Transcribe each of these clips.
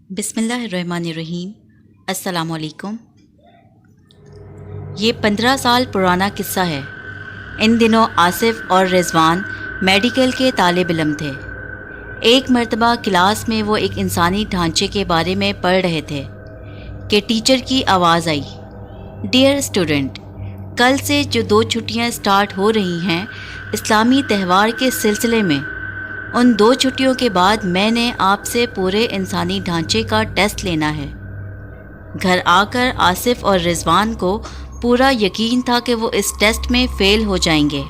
बिस्मिल्लाहिर्रहमानिर्रहीम। अस्सलाम वालेकुम। ये 15 साल पुराना किस्सा है। इन दिनों आसिफ और रिजवान मेडिकल के तालिब इल्म थे। एक मर्तबा क्लास में वो एक इंसानी ढांचे के बारे में पढ़ रहे थे कि टीचर की आवाज़ आई, डियर स्टूडेंट, कल से जो 2 छुट्टियां स्टार्ट हो रही हैं इस्लामी त्यौहार के सिलसिले में, उन 2 छुट्टियों के बाद मैंने आपसे पूरे इंसानी ढांचे का टेस्ट लेना है। घर आकर आसिफ और रिजवान को पूरा यकीन था कि वो इस टेस्ट में फ़ेल हो जाएंगे,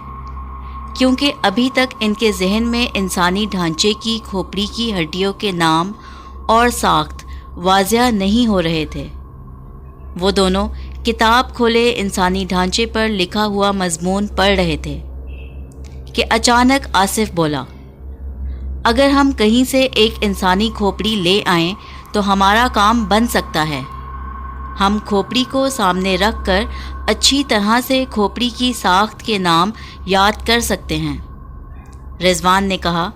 क्योंकि अभी तक इनके जहन में इंसानी ढांचे की खोपड़ी की हड्डियों के नाम और साख्त वाज़िया नहीं हो रहे थे। वो दोनों किताब खोले इंसानी ढांचे पर लिखा हुआ मज़मून पढ़ रहे थे कि अचानक आसिफ बोला, अगर हम कहीं से एक इंसानी खोपड़ी ले आएं तो हमारा काम बन सकता है। हम खोपड़ी को सामने रख कर अच्छी तरह से खोपड़ी की साख्त के नाम याद कर सकते हैं। रिजवान ने कहा,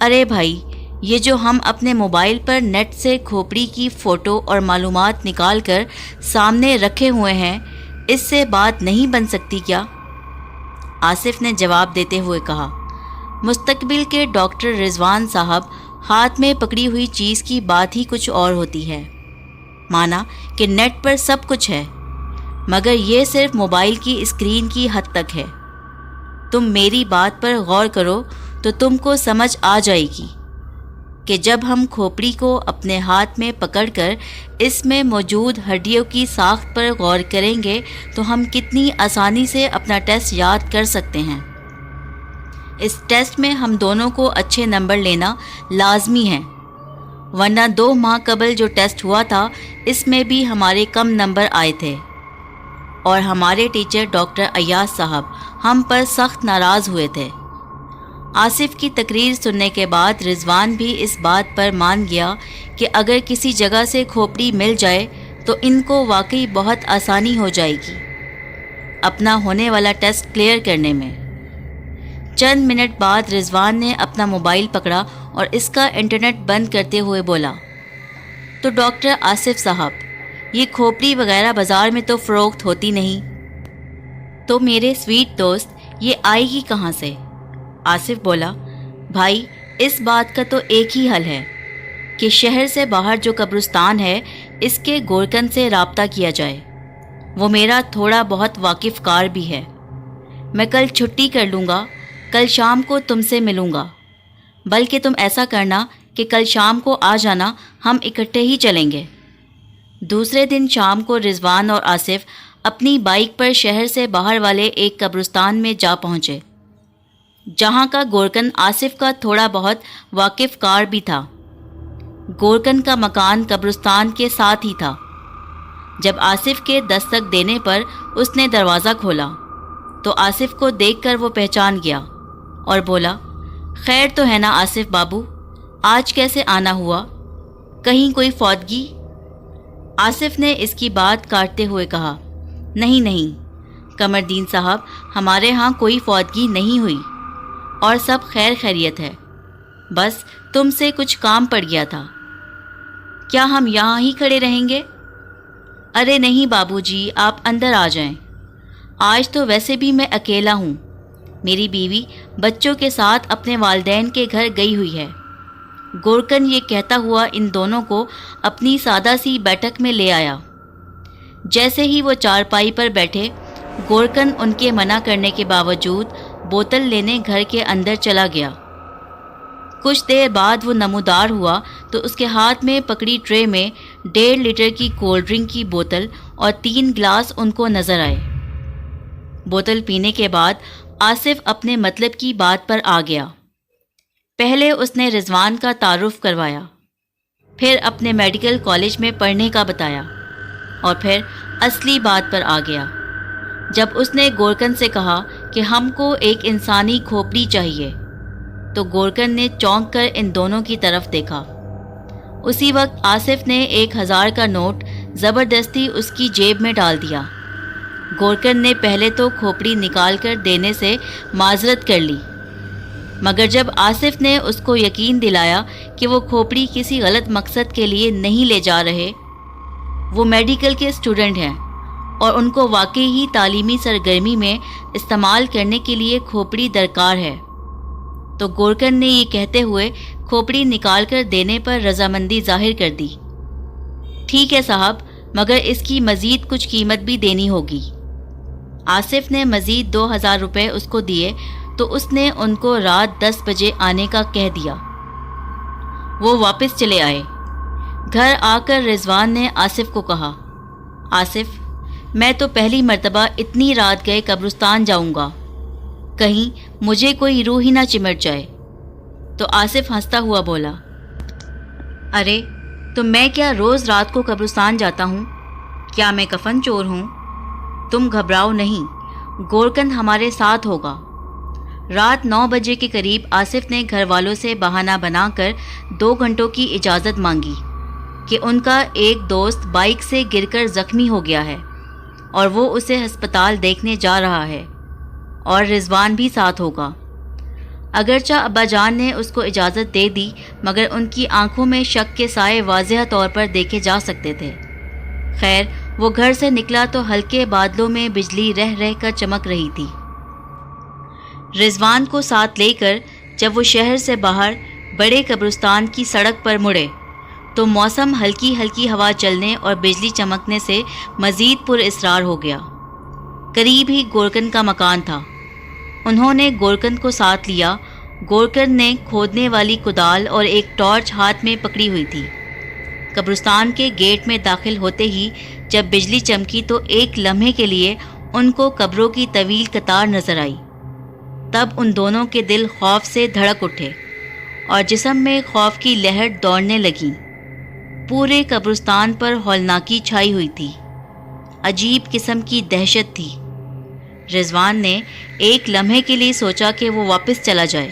अरे भाई, ये जो हम अपने मोबाइल पर नेट से खोपड़ी की फ़ोटो और मालूमात निकाल कर सामने रखे हुए हैं, इससे बात नहीं बन सकती क्या? आसिफ ने जवाब देते हुए कहा। मुस्तकबिल के डॉक्टर रिजवान साहब, हाथ में पकड़ी हुई चीज़ की बात ही कुछ और होती है। माना कि नेट पर सब कुछ है, मगर ये सिर्फ मोबाइल की स्क्रीन की हद तक है। तुम मेरी बात पर गौर करो तो तुमको समझ आ जाएगी कि जब हम खोपड़ी को अपने हाथ में पकड़कर इसमें मौजूद हड्डियों की साख्त पर गौर करेंगे तो हम कितनी आसानी से अपना टेस्ट याद कर सकते हैं। इस टेस्ट में हम दोनों को अच्छे नंबर लेना लाजमी है, वरना 2 माह कबल जो टेस्ट हुआ था इसमें भी हमारे कम नंबर आए थे और हमारे टीचर डॉक्टर अय्याज साहब हम पर सख्त नाराज़ हुए थे। आसिफ की तकरीर सुनने के बाद रिजवान भी इस बात पर मान गया कि अगर किसी जगह से खोपड़ी मिल जाए तो इनको वाकई बहुत आसानी हो जाएगी अपना होने वाला टेस्ट क्लियर करने में। चंद मिनट बाद रिजवान ने अपना मोबाइल पकड़ा और इसका इंटरनेट बंद करते हुए बोला, तो डॉक्टर आसिफ साहब, ये खोपड़ी वगैरह बाज़ार में तो फ़रोख्त होती नहीं, तो मेरे स्वीट दोस्त ये आएगी कहाँ से? आसिफ बोला, भाई, इस बात का तो एक ही हल है कि शहर से बाहर जो कब्रिस्तान है इसके गोरकन से राब्ता किया जाए। वो मेरा थोड़ा बहुत वाकिफ़ कार भी है। मैं कल छुट्टी कर लूँगा, कल शाम को तुमसे मिलूँगा। बल्कि तुम ऐसा करना कि कल शाम को आ जाना, हम इकट्ठे ही चलेंगे। दूसरे दिन शाम को रिजवान और आसिफ अपनी बाइक पर शहर से बाहर वाले एक कब्रिस्तान में जा पहुँचे, जहाँ का गोरकन आसिफ का थोड़ा बहुत वाकिफ़ कार भी था। गोरकन का मकान कब्रिस्तान के साथ ही था। जब आसिफ के दस्तक देने पर उसने दरवाज़ा खोला तो आसिफ को देखकर वो पहचान गया और बोला, खैर तो है ना आसिफ बाबू, आज कैसे आना हुआ? कहीं कोई फौतगी? आसिफ ने इसकी बात काटते हुए कहा, नहीं नहीं कमरदीन साहब, हमारे यहाँ कोई फौतगी नहीं हुई और सब खैर खैरियत है। बस तुमसे कुछ काम पड़ गया था। क्या हम यहाँ ही खड़े रहेंगे? अरे नहीं बाबूजी, आप अंदर आ जाएं। आज तो वैसे भी मैं अकेला हूँ। मेरी बीवी बच्चों के साथ अपने वालिदैन के घर गई हुई है। गोरकन ये कहता हुआ इन दोनों को अपनी सादा सी बैठक में ले आया। जैसे ही वो चारपाई पर बैठे, गोरकन उनके मना करने के बावजूद बोतल लेने घर के अंदर चला गया। कुछ देर बाद वो नमूदार हुआ तो उसके हाथ में पकड़ी ट्रे में 1.5 लीटर की कोल्ड ड्रिंक की बोतल और 3 गिलास उनको नज़र आए। बोतल पीने के बाद आसिफ अपने मतलब की बात पर आ गया। पहले उसने रिजवान का तारुफ करवाया, फिर अपने मेडिकल कॉलेज में पढ़ने का बताया और फिर असली बात पर आ गया। जब उसने गोरकन से कहा कि हमको एक इंसानी खोपड़ी चाहिए, तो गोरकन ने चौंक कर इन दोनों की तरफ देखा। उसी वक्त आसिफ ने 1000 का नोट ज़बरदस्ती उसकी जेब में डाल दिया। गोरकन ने पहले तो खोपड़ी निकाल कर देने से माजरत कर ली, مگر جب آصف نے اس کو یقین دلایا کہ وہ کھوپڑی کسی غلط مقصد کے لیے نہیں لے جا رہے، وہ میڈیکل کے اسٹوڈنٹ ہیں اور ان کو واقعی ہی تعلیمی سرگرمی میں استعمال کرنے کے لیے کھوپڑی درکار ہے، تو گورکن نے یہ کہتے ہوئے کھوپڑی نکال کر دینے پر رضامندی ظاہر کر دی۔ ٹھیک ہے صاحب، مگر اس کی مزید کچھ قیمت بھی دینی ہوگی۔ آصف نے مزید 2000 روپے اس کو دیے تو اس نے ان کو رات 10 بجے آنے کا کہہ دیا۔ وہ واپس چلے آئے۔ گھر آ کر رضوان نے آصف کو کہا، آصف، میں تو پہلی مرتبہ اتنی رات گئے قبرستان جاؤں گا، کہیں مجھے کوئی روح ہی نہ چمٹ جائے۔ تو آصف ہنستا ہوا بولا، ارے تو میں کیا روز رات کو قبرستان جاتا ہوں؟ کیا میں کفن چور ہوں؟ تم گھبراؤ نہیں، گورکن ہمارے ساتھ ہوگا۔ رات 9 بجے کے قریب آصف نے گھر والوں سے بہانہ بنا کر 2 گھنٹوں کی اجازت مانگی کہ ان کا ایک دوست بائک سے گر کر زخمی ہو گیا ہے اور وہ اسے ہسپتال دیکھنے جا رہا ہے اور رضوان بھی ساتھ ہوگا۔ اگرچہ ابا جان نے اس کو اجازت دے دی، مگر ان کی آنکھوں میں شک کے سائے واضح طور پر دیکھے جا سکتے تھے۔ خیر، وہ گھر سے نکلا تو ہلکے بادلوں میں بجلی رہ رہ کر چمک رہی تھی۔ رضوان کو ساتھ لے کر جب وہ شہر سے باہر بڑے قبرستان کی سڑک پر مڑے تو موسم ہلکی ہلکی ہوا چلنے اور بجلی چمکنے سے مزید پر اسرار ہو گیا۔ قریب ہی گورکن کا مکان تھا۔ انہوں نے گورکن کو ساتھ لیا۔ گورکن نے کھودنے والی کدال اور ایک ٹارچ ہاتھ میں پکڑی ہوئی تھی۔ قبرستان کے گیٹ میں داخل ہوتے ہی جب بجلی چمکی تو ایک لمحے کے لیے ان کو قبروں کی طویل قطار نظر آئی۔ تب ان دونوں کے دل خوف سے دھڑک اٹھے اور جسم میں خوف کی لہر دوڑنے لگی۔ پورے قبرستان پر ہولناکی چھائی ہوئی تھی، عجیب قسم کی دہشت تھی۔ رضوان نے ایک لمحے کے لیے سوچا کہ وہ واپس چلا جائے،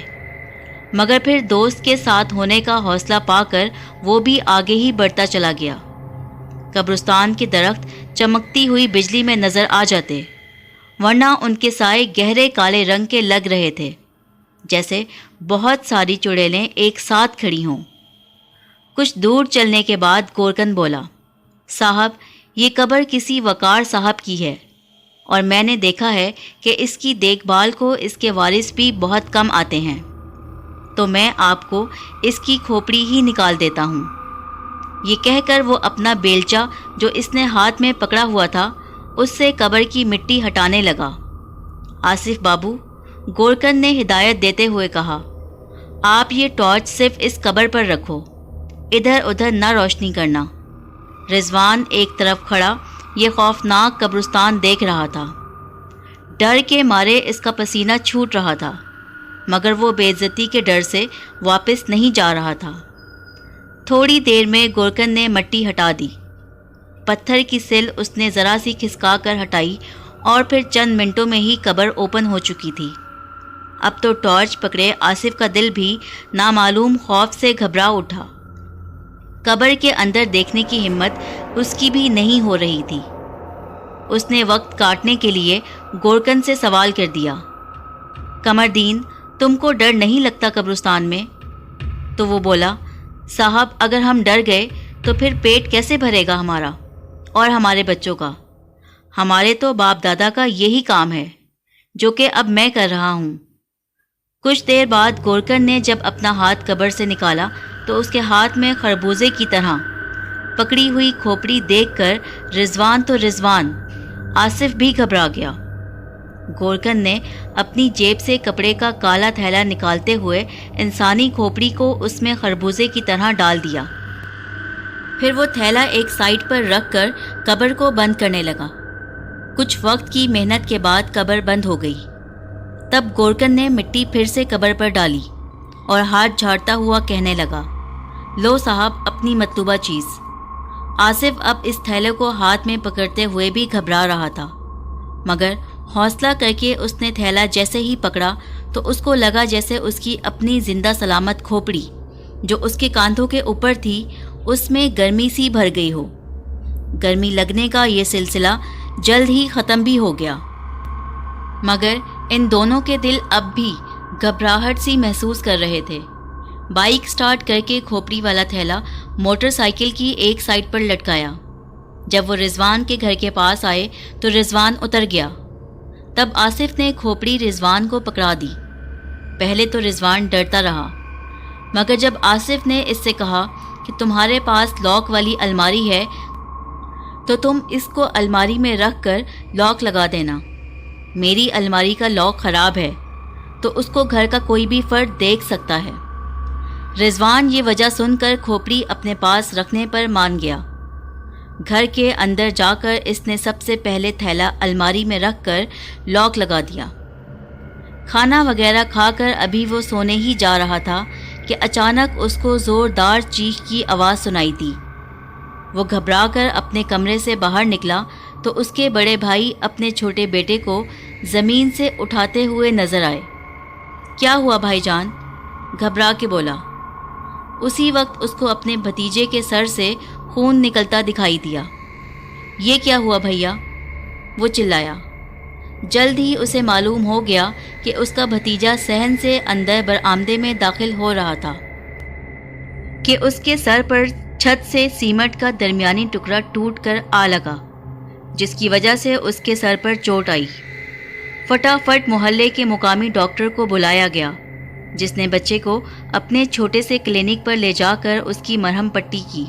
مگر پھر دوست کے ساتھ ہونے کا حوصلہ پا کر وہ بھی آگے ہی بڑھتا چلا گیا۔ قبرستان کے درخت چمکتی ہوئی بجلی میں نظر آ جاتے، ورنہ ان کے سائے گہرے کالے رنگ کے لگ رہے تھے، جیسے بہت ساری چڑیلیں ایک ساتھ کھڑی ہوں۔ کچھ دور چلنے کے بعد گورکن بولا، صاحب، یہ قبر کسی وقار صاحب کی ہے اور میں نے دیکھا ہے کہ اس کی دیکھ بھال کو اس کے وارث بھی بہت کم آتے ہیں، تو میں آپ کو اس کی کھوپڑی ہی نکال دیتا ہوں۔ یہ کہہ کر وہ اپنا بیلچہ جو اس نے ہاتھ میں پکڑا ہوا تھا اس سے قبر کی مٹی ہٹانے لگا۔ آصف بابو، گورکن نے ہدایت دیتے ہوئے کہا، آپ یہ ٹارچ صرف اس قبر پر رکھو، ادھر ادھر نہ روشنی کرنا۔ رضوان ایک طرف کھڑا یہ خوفناک قبرستان دیکھ رہا تھا۔ ڈر کے مارے اس کا پسینہ چھوٹ رہا تھا، مگر وہ بے عزتی کے ڈر سے واپس نہیں جا رہا تھا۔ تھوڑی دیر میں گورکن نے مٹی ہٹا دی۔ پتھر کی سل اس نے ذرا سی کھسکا کر ہٹائی اور پھر چند منٹوں میں ہی قبر اوپن ہو چکی تھی۔ اب تو ٹارچ پکڑے آصف کا دل بھی نامعلوم خوف سے گھبرا اٹھا۔ قبر کے اندر دیکھنے کی ہمت اس کی بھی نہیں ہو رہی تھی۔ اس نے وقت کاٹنے کے لیے گورکن سے سوال کر دیا، قمردین، تم کو ڈر نہیں لگتا قبرستان میں؟ تو وہ بولا، صاحب، اگر ہم ڈر گئے تو پھر پیٹ کیسے بھرے گا ہمارا اور ہمارے بچوں کا؟ ہمارے تو باپ دادا کا یہی کام ہے جو کہ اب میں کر رہا ہوں۔ کچھ دیر بعد گورکن نے جب اپنا ہاتھ قبر سے نکالا تو اس کے ہاتھ میں خربوزے کی طرح پکڑی ہوئی کھوپڑی دیکھ کر رضوان تو رضوان، آصف بھی گھبرا گیا۔ گورکن نے اپنی جیب سے کپڑے کا کالا تھیلا نکالتے ہوئے انسانی کھوپڑی کو اس میں خربوزے کی طرح ڈال دیا۔ پھر وہ تھیلا ایک سائڈ پر رکھ کر قبر کو بند کرنے لگا۔ کچھ وقت کی محنت کے بعد قبر بند ہو گئی۔ تب گورکن نے مٹی پھر سے قبر پر ڈالی اور ہاتھ جھاڑتا ہوا کہنے لگا، لو صاحب اپنی مطلوبہ چیز۔ آصف اب اس تھیلے کو ہاتھ میں پکڑتے ہوئے بھی گھبرا رہا تھا، مگر حوصلہ کر کے اس نے تھیلا جیسے ہی پکڑا تو اس کو لگا جیسے اس کی اپنی زندہ سلامت کھوپڑی جو اس کے کاندھوں کے اوپر تھی اس میں گرمی سی بھر گئی ہو۔ گرمی لگنے کا یہ سلسلہ جلد ہی ختم بھی ہو گیا، مگر ان دونوں کے دل اب بھی घबराहट सी महसूस कर रहे थे। बाइक स्टार्ट करके खोपड़ी वाला थैला मोटरसाइकिल की एक साइड पर लटकाया। जब वो रिजवान के घर के पास आए तो रिजवान उतर गया। तब आसिफ ने खोपड़ी रिजवान को पकड़ा दी। पहले तो रिजवान डरता रहा, मगर जब आसिफ ने इससे कहा कि तुम्हारे पास लॉक वाली अलमारी है तो तुम इसको अलमारी में रख कर लॉक लगा देना। मेरी अलमारी का लॉक ख़राब है तो उसको घर का कोई भी फ़र्द देख सकता है। रिजवान ये वजह सुनकर खोपड़ी अपने पास रखने पर मान गया। घर के अंदर जाकर इसने सबसे पहले थैला अलमारी में रखकर लॉक लगा दिया। खाना वगैरह खाकर अभी वो सोने ही जा रहा था कि अचानक उसको ज़ोरदार चीख की आवाज़ सुनाई दी। वो घबराकर अपने कमरे से बाहर निकला तो उसके बड़े भाई अपने छोटे बेटे को ज़मीन से उठाते हुए नज़र आए। क्या हुआ भाईजान? घबरा के बोला। उसी वक्त उसको अपने भतीजे के सर से खून निकलता दिखाई दिया। ये क्या हुआ भैया? वो चिल्लाया। जल्द ही उसे मालूम हो गया कि उसका भतीजा सहन से अंदर बरामदे में दाखिल हो रहा था कि उसके सर पर छत से सीमेंट का दरमियानी टुकड़ा टूट कर आ लगा, जिसकी वजह से उसके सर पर चोट आई। फटाफट मोहल्ले के मुकामी डॉक्टर को बुलाया गया, जिसने बच्चे को अपने छोटे से क्लिनिक पर ले जाकर उसकी मरहम पट्टी की।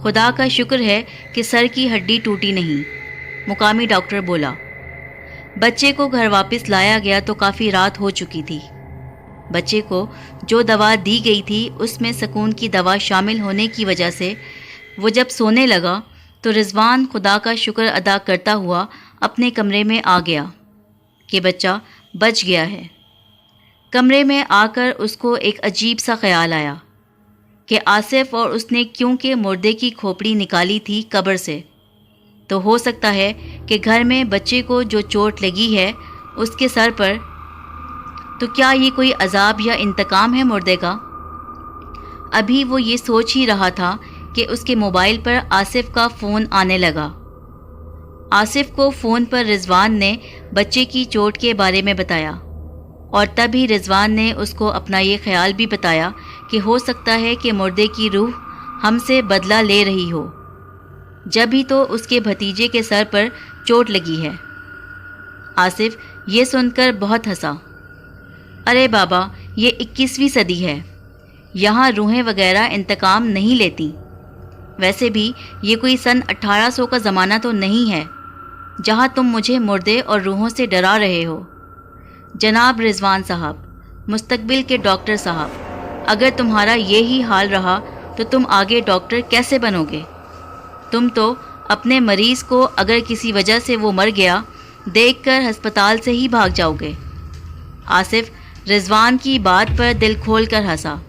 खुदा का शुक्र है कि सर की हड्डी टूटी नहीं, मुकामी डॉक्टर बोला। बच्चे को घर वापस लाया गया तो काफ़ी रात हो चुकी थी। बच्चे को जो दवा दी गई थी उसमें सुकून की दवा शामिल होने की वजह से वो जब सोने लगा तो रिजवान खुदा का शुक्र अदा करता हुआ अपने कमरे में आ गया कि बच्चा बच गया है। कमरे में आकर उसको एक अजीब सा ख्याल आया कि आसिफ और उसने क्योंकि मुर्दे की खोपड़ी निकाली थी कब्र से, तो हो सकता है कि घर में बच्चे को जो चोट लगी है उसके सर पर, तो क्या ये कोई अजाब या इंतकाम है मुर्दे का? अभी वो ये सोच ही रहा था कि उसके मोबाइल पर आसिफ का फ़ोन आने लगा। आसिफ को फ़ोन पर रिजवान ने बच्चे की चोट के बारे में बताया और तभी रिजवान ने उसको अपना ये ख्याल भी बताया कि हो सकता है कि मुर्दे की रूह हमसे बदला ले रही हो, जब ही तो उसके भतीजे के सर पर चोट लगी है। आसिफ ये सुनकर बहुत हंसा। अरे बाबा, ये 21वीं सदी है, यहाँ रूहें वगैरह इंतकाम नहीं लेती। वैसे भी ये कोई सन 1800 का ज़माना तो नहीं है जहाँ तुम मुझे मुर्दे और रूहों से डरा रहे हो। जनाब रिजवान साहब, मुस्तकबिल के डॉक्टर साहब, अगर तुम्हारा ये ही हाल रहा तो तुम आगे डॉक्टर कैसे बनोगे? तुम तो अपने मरीज़ को अगर किसी वजह से वो मर गया देखकर अस्पताल से ही भाग जाओगे। आसिफ रिजवान की बात पर दिल खोल कर हंसा।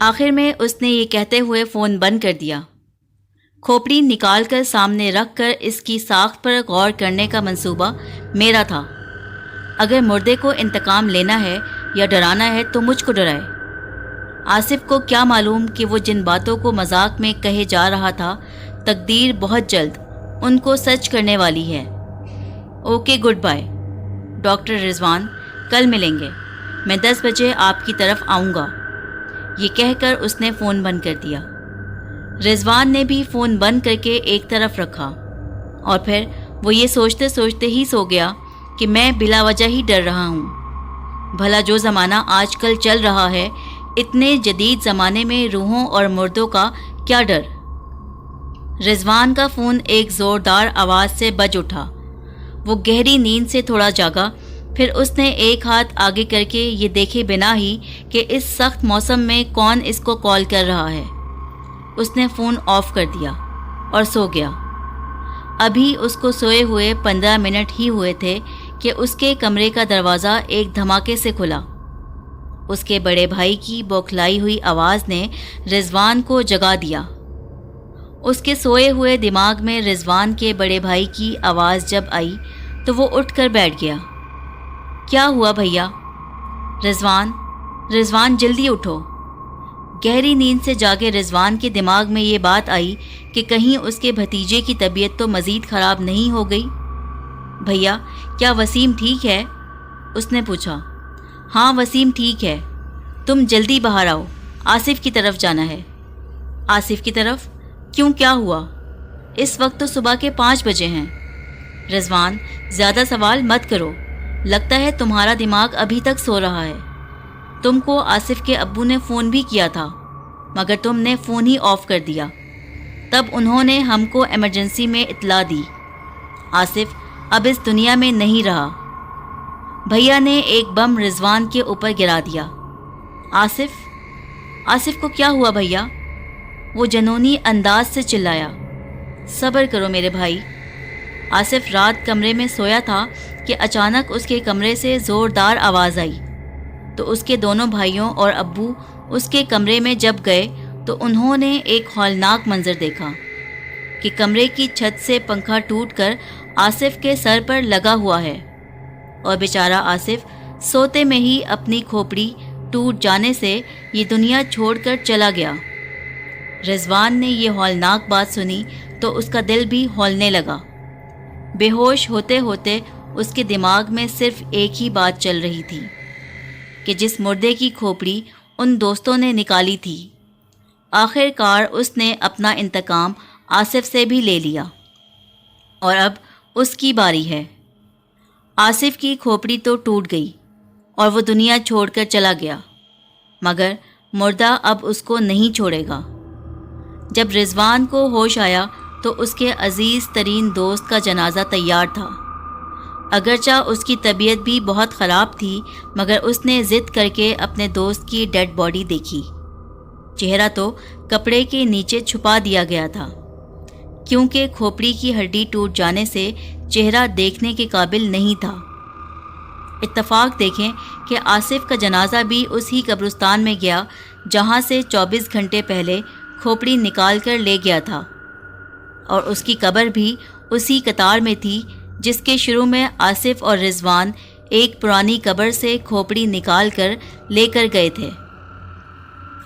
आखिर में उसने ये कहते हुए फ़ोन बंद कर दिया। खोपड़ी निकाल कर सामने रख कर इसकी साख्त पर गौर करने का मंसूबा मेरा था। अगर मुर्दे को इंतकाम लेना है या डराना है तो मुझको डराए। आसिफ को क्या मालूम कि वो जिन बातों को मजाक में कहे जा रहा था, तकदीर बहुत जल्द उनको सच करने वाली है। Okay, good by doctor Rizwan, कल मिलेंगे। मैं 10 बजे आपकी तरफ आऊँगा। ये कहकर उसने फ़ोन बंद कर दिया। रिजवान ने भी फ़ोन बंद करके एक तरफ रखा और फिर वो ये सोचते सोचते ही सो गया कि मैं बिला वजह ही डर रहा हूँ। भला जो ज़माना आजकल चल रहा है, इतने जदीद ज़माने में रूहों और मुर्दों का क्या डर। रिजवान का फ़ोन एक ज़ोरदार आवाज़ से बज उठा। वो गहरी नींद से थोड़ा जागा, फिर उसने एक हाथ आगे करके ये देखे बिना ही कि इस सख्त मौसम में कौन इसको कॉल कर रहा है, उसने फ़ोन ऑफ कर दिया और सो गया। अभी उसको सोए हुए 15 मिनट ही हुए थे कि उसके कमरे का दरवाज़ा एक धमाके से खुला। उसके बड़े भाई की बौखलाई हुई आवाज़ ने रिजवान को जगा दिया। उसके सोए हुए दिमाग में रिजवान के बड़े भाई की आवाज़ जब आई तो वो उठकर बैठ गया। क्या हुआ भैया? रिजवान जल्दी उठो। गहरी नींद से जागे रिजवान के दिमाग में ये बात आई कि कहीं उसके भतीजे की तबीयत तो मज़ीद ख़राब नहीं हो गई। भैया, क्या वसीम ठीक है? उसने पूछा। हाँ वसीम ठीक है, तुम जल्दी बाहर आओ, आसिफ की तरफ जाना है। आसिफ की तरफ? क्यों, क्या हुआ? इस वक्त तो सुबह के 5 बजे हैं। रिजवान, ज़्यादा सवाल मत करो, लगता है तुम्हारा दिमाग अभी तक सो रहा है। तुमको आसिफ के अब्बू ने फ़ोन भी किया था, मगर तुमने फ़ोन ही ऑफ़ कर दिया। तब उन्होंने हमको इमरजेंसी में इत्तला दी। आसिफ अब इस दुनिया में नहीं रहा। भैया ने एक बम रिजवान के ऊपर गिरा दिया। आसिफ को क्या हुआ भैया? वो जनूनी अंदाज से चिल्लाया। सब्र करो मेरे भाई। आसिफ रात कमरे में सोया था कि अचानक उसके कमरे से ज़ोरदार आवाज़ आई। तो उसके दोनों भाइयों और अब्बू उसके कमरे में जब गए तो उन्होंने एक हौलनाक मंजर देखा कि कमरे की छत से पंखा टूटकर आसिफ के सर पर लगा हुआ है और बेचारा आसिफ सोते में ही अपनी खोपड़ी टूट जाने से ये दुनिया छोड़कर चला गया। रिजवान ने ये हौलनाक बात सुनी तो उसका दिल भी हौलने लगा। बेहोश होते होते उसके दिमाग में सिर्फ एक ही बात चल रही थी कि जिस मुर्दे की खोपड़ी उन दोस्तों ने निकाली थी, आखिरकार उसने अपना इंतकाम आसिफ से भी ले लिया और अब उसकी बारी है। आसिफ की खोपड़ी तो टूट गई और वो दुनिया छोड़कर चला गया, मगर मुर्दा अब उसको नहीं छोड़ेगा। जब रिजवान को होश आया तो उसके अजीज़ तरीन दोस्त का जनाजा तैयार था। अगरचा उसकी तबीयत भी बहुत ख़राब थी, मगर उसने ज़िद करके अपने दोस्त की डेड बॉडी देखी। चेहरा तो कपड़े के नीचे छुपा दिया गया था, क्योंकि खोपड़ी की हड्डी टूट जाने से चेहरा देखने के काबिल नहीं था। इत्तफाक देखें कि आसिफ का जनाजा भी उसी कब्रिस्तान में गया जहाँ से 24 घंटे पहले खोपड़ी निकाल कर ले गया था, और उसकी कब्र भी उसी कतार में थी जिसके शुरू में आसिफ और रिजवान एक पुरानी कब्र से खोपड़ी निकाल कर लेकर गए थे।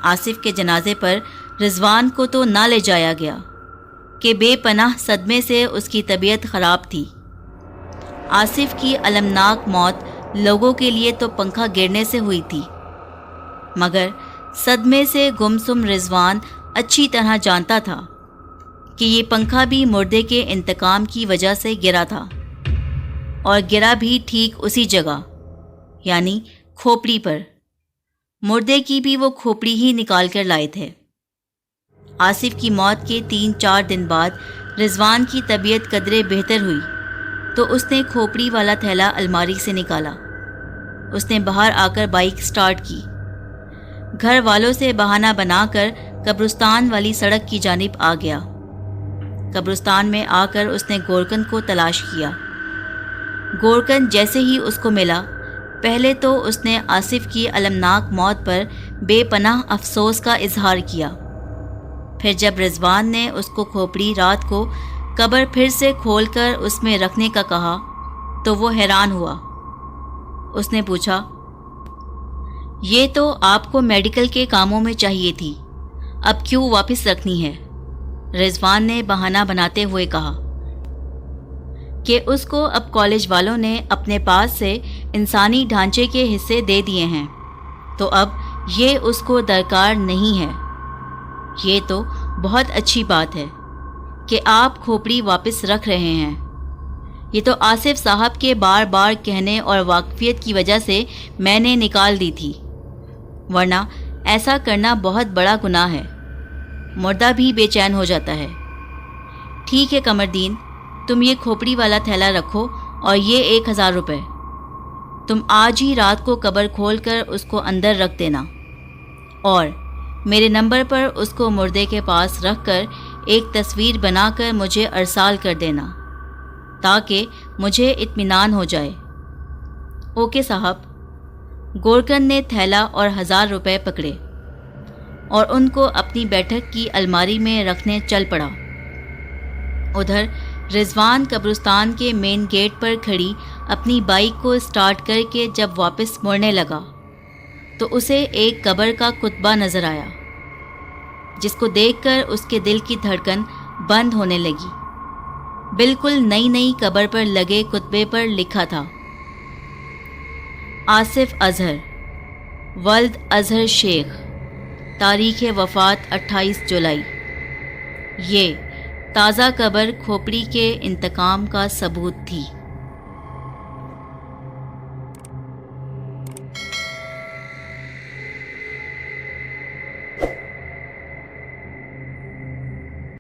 आसिफ के जनाजे पर रिजवान को तो ना ले जाया गया कि बेपनाह सदमे से उसकी तबीयत ख़राब थी। आसिफ की अलमनाक मौत लोगों के लिए तो पंखा गिरने से हुई थी, मगर सदमे से गुमसुम रिजवान अच्छी तरह जानता था कि ये पंखा भी मुर्दे के इंतकाम की वजह से गिरा था, और गिरा भी ठीक उसी जगह, यानी खोपड़ी पर। मुर्दे की भी वो खोपड़ी ही निकाल कर लाए थे। आसिफ की मौत के 3-4 दिन बाद रिजवान की तबीयत कदरे बेहतर हुई तो उसने खोपड़ी वाला थैला अलमारी से निकाला। उसने बाहर आकर बाइक स्टार्ट की। घर वालों से बहाना बनाकर कब्रिस्तान वाली सड़क की जानिब आ गया। कब्रिस्तान में आकर उसने गोरकन को तलाश किया। गोरकन जैसे ही उसको मिला, पहले तो उसने आसिफ की अलमनाक मौत पर बेपनाह अफसोस का इजहार किया। फिर जब रिजवान ने उसको खोपड़ी रात को कब्र फिर से खोलकर उसमें रखने का कहा तो वो हैरान हुआ। उसने पूछा, ये तो आपको मेडिकल के कामों में चाहिए थी, अब क्यों वापस रखनी है? रिजवान ने बहाना बनाते हुए कहा कि उसको अब कॉलेज वालों ने अपने पास से इंसानी ढांचे के हिस्से दे दिए हैं, तो अब ये उसको दरकार नहीं है। ये तो बहुत अच्छी बात है कि आप खोपड़ी वापस रख रहे हैं। ये तो आसिफ साहब के बार बार कहने और वाकफियत की वजह से मैंने निकाल दी थी, वरना ऐसा करना बहुत बड़ा गुनाह है। मुर्दा भी बेचैन हो जाता है। ठीक है कमरदीन, तुम ये खोपड़ी वाला थैला रखो और ये 1000 रुपये तुम आज ही रात को कब्र खोल कर उसको अंदर रख देना, और मेरे नंबर पर उसको मुर्दे के पास रख कर एक तस्वीर बनाकर मुझे अरसाल कर देना, ताकि मुझे इत्मीनान हो जाए। ओके साहब। गोरकन ने थैला और 1000 रुपये पकड़े और उनको अपनी बैठक की अलमारी में रखने चल पड़ा। उधर रिजवान कब्रिस्तान के मेन गेट पर खड़ी अपनी बाइक को स्टार्ट करके जब वापस मुड़ने लगा तो उसे एक कब्र का कुतबा नज़र आया, जिसको देखकर उसके दिल की धड़कन बंद होने लगी। बिल्कुल नई नई कब्र पर लगे कुतबे पर लिखा था, आसिफ अजहर ولد اظہر شیخ، تاریخ وفات 28 جولائی۔ یہ تازہ قبر کھوپڑی کے انتقام کا ثبوت تھی۔